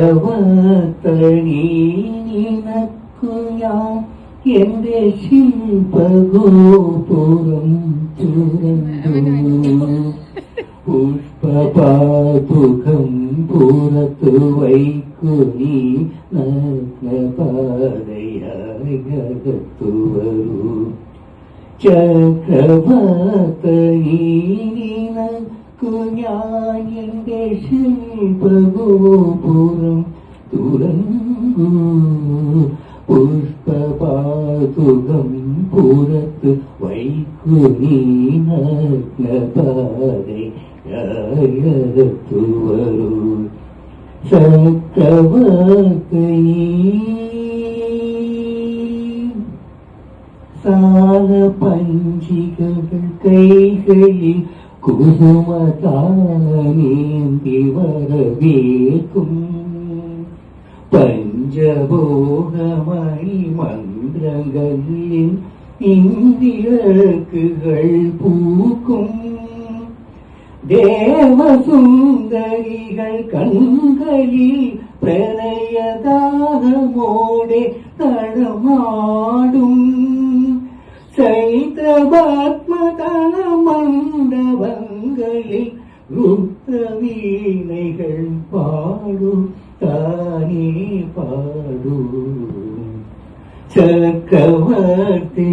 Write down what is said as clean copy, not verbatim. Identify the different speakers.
Speaker 1: ചക്രവർത്തനി നിനക്കു ഞാൻ എന്റെ ശില്പഗോപുരം തുറന്നു പുഷ്പപാതുകം പുറത്തു വയ്ക്കു നീ നഗ്നപാതയകത്തു വരൂ ചക്രവർത്തനി നിനക്കു ഞാൻ എന്റെ ശില്പഗോപുരം തുറന്നു പുഷ്പപാതുകം പുറത്ത് വൈക്കു നീ നഗ്നപാതയകത്തു വരൂ ചക്രവർത്തനി സാലപഞ്ചികകൾ കൈകളിൽ കുസുമതാനേന്തി വരവേൽക്കും പഞ്ചഭോഗമണി മന്ത്രങ്ങളിൽ ഇന്ദിരക്കുകൾ പൂക്കും ദേവസുന്ദരികൾ കൺകളിൽ പ്രണയദാഹമോടെ തടമാടും ചൈത്രഭാത്മതല മണ്ഡപങ്ങളിൽ രുദ്രവീണകൾ പാടു താനേ പാടു ചക്രവർത്തി